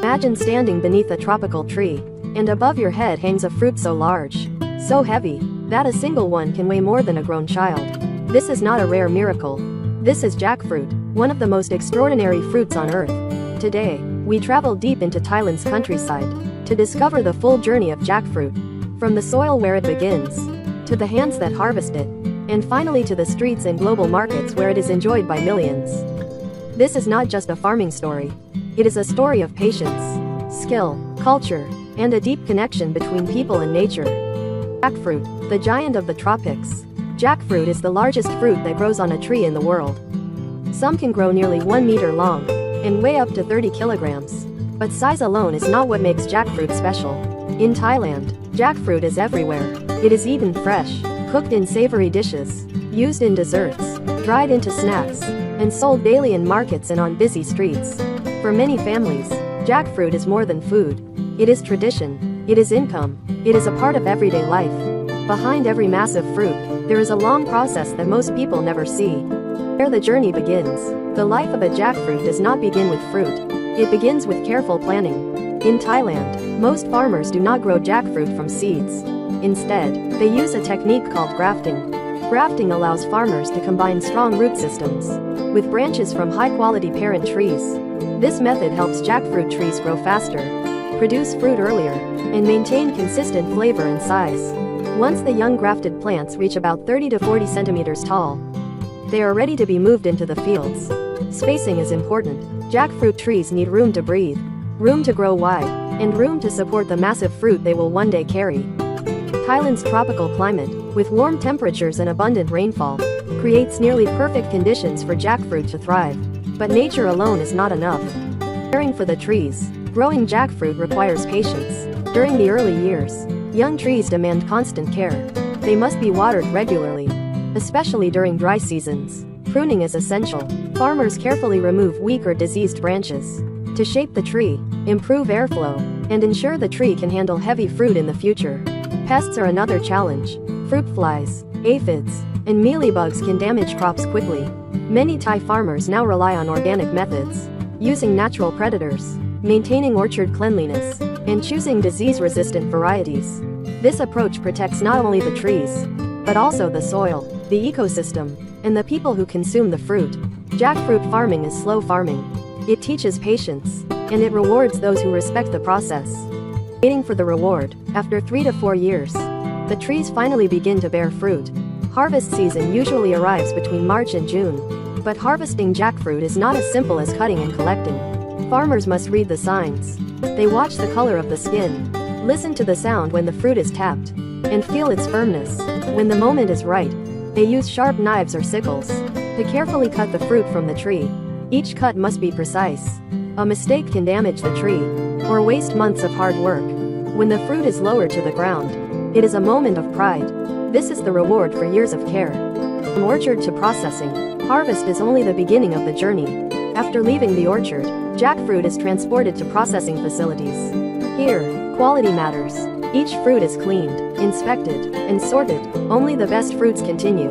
Imagine standing beneath a tropical tree, and above your head hangs a fruit so large, so heavy, that a single one can weigh more than a grown child. This is not a rare miracle. This is jackfruit, one of the most extraordinary fruits on earth. Today, we travel deep into Thailand's countryside to discover the full journey of jackfruit, from the soil where it begins, to the hands that harvest it, and finally to the streets and global markets where it is enjoyed by millions. This is not just a farming story. It is a story of patience, skill, culture, and a deep connection between people and nature. Jackfruit, the giant of the tropics. Jackfruit is the largest fruit that grows on a tree in the world. Some can grow nearly 1 meter long and weigh up to 30 kilograms. But size alone is not what makes jackfruit special. In Thailand, jackfruit is everywhere. It is eaten fresh, cooked in savory dishes, used in desserts, dried into snacks, and sold daily in markets and on busy streets. For many families, jackfruit is more than food. It is tradition. It is income. It is a part of everyday life. Behind every massive fruit, there is a long process that most people never see. Where the journey begins, the life of a jackfruit does not begin with fruit. It begins with careful planning. In Thailand, most farmers do not grow jackfruit from seeds. Instead, they use a technique called grafting. Grafting allows farmers to combine strong root systems with branches from high-quality parent trees. This method helps jackfruit trees grow faster, produce fruit earlier, and maintain consistent flavor and size. Once the young grafted plants reach about 30 to 40 centimeters tall, they are ready to be moved into the fields. Spacing is important. Jackfruit trees need room to breathe, room to grow wide, and room to support the massive fruit they will one day carry. Thailand's tropical climate, with warm temperatures and abundant rainfall, creates nearly perfect conditions for jackfruit to thrive. But nature alone is not enough. Caring for the trees. Growing jackfruit requires patience. During the early years, young trees demand constant care. They must be watered regularly, especially during dry seasons. Pruning is essential. Farmers carefully remove weak or diseased branches to shape the tree, improve airflow, and ensure the tree can handle heavy fruit in the future. Pests are another challenge. Fruit flies, aphids, and mealybugs can damage crops quickly. Many Thai farmers now rely on organic methods, using natural predators, maintaining orchard cleanliness, and choosing disease-resistant varieties. This approach protects not only the trees, but also the soil, the ecosystem, and the people who consume the fruit. Jackfruit farming is slow farming. It teaches patience, and it rewards those who respect the process. Waiting for the reward. After 3 to 4 years, the trees finally begin to bear fruit. Harvest season usually arrives between March and June. But harvesting jackfruit is not as simple as cutting and collecting. Farmers must read the signs. They watch the color of the skin, listen to the sound when the fruit is tapped, and feel its firmness. When the moment is right, they use sharp knives or sickles to carefully cut the fruit from the tree. Each cut must be precise. A mistake can damage the tree, or waste months of hard work. When the fruit is lowered to the ground, it is a moment of pride. This is the reward for years of care. From orchard to processing, harvest is only the beginning of the journey. After leaving the orchard, jackfruit is transported to processing facilities. Here, quality matters. Each fruit is cleaned, inspected, and sorted. Only the best fruits continue.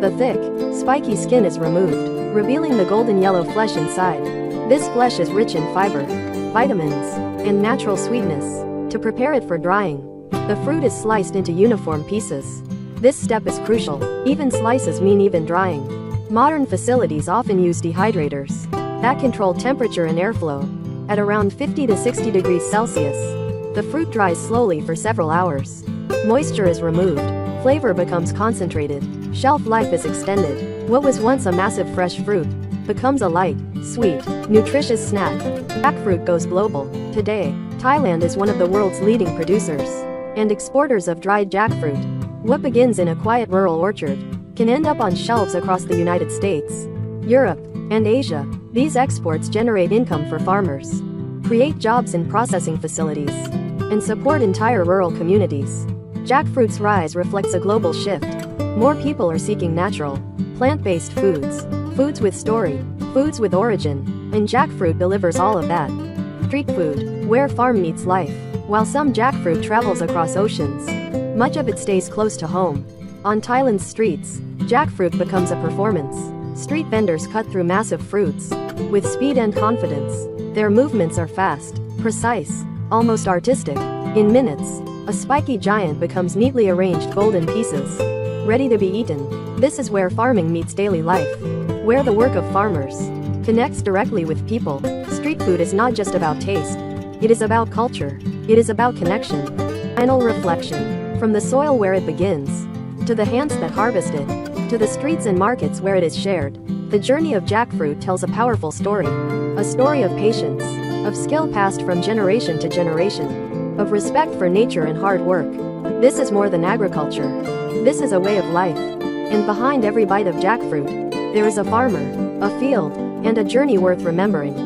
The thick, spiky skin is removed, revealing the golden yellow flesh inside. This flesh is rich in fiber, vitamins, and natural sweetness. To prepare it for drying, the fruit is sliced into uniform pieces. This step is crucial. Even slices mean even drying. Modern facilities often use dehydrators that control temperature and airflow. At around 50 to 60 degrees Celsius, the fruit dries slowly for several hours. Moisture is removed. Flavor becomes concentrated. Shelf life is extended. What was once a massive fresh fruit becomes a light, sweet, nutritious snack. Jackfruit goes global. Today, Thailand is one of the world's leading producers and exporters of dried jackfruit. What begins in a quiet rural orchard can end up on shelves across the United States, Europe, and Asia. These exports generate income for farmers, create jobs in processing facilities, and support entire rural communities. Jackfruit's rise reflects a global shift. More people are seeking natural, plant-based foods, foods with story, foods with origin, and jackfruit delivers all of that. Street food, where farm meets life. While some jackfruit travels across oceans, much of it stays close to home. On Thailand's streets, jackfruit becomes a performance. Street vendors cut through massive fruits with speed and confidence. Their movements are fast, Precise, almost artistic. In minutes, a spiky giant becomes neatly arranged golden pieces, ready to be eaten. This is where farming meets daily life, where the work of farmers connects directly with people. Street food is not just about taste. It is about culture. It is about connection. Final reflection. From the soil where it begins, to the hands that harvest it, to the streets and markets where it is shared, the journey of jackfruit tells a powerful story. A story of patience, of skill passed from generation to generation, of respect for nature and hard work. This is more than agriculture. This is a way of life. And behind every bite of jackfruit, there is a farmer, a field, and a journey worth remembering.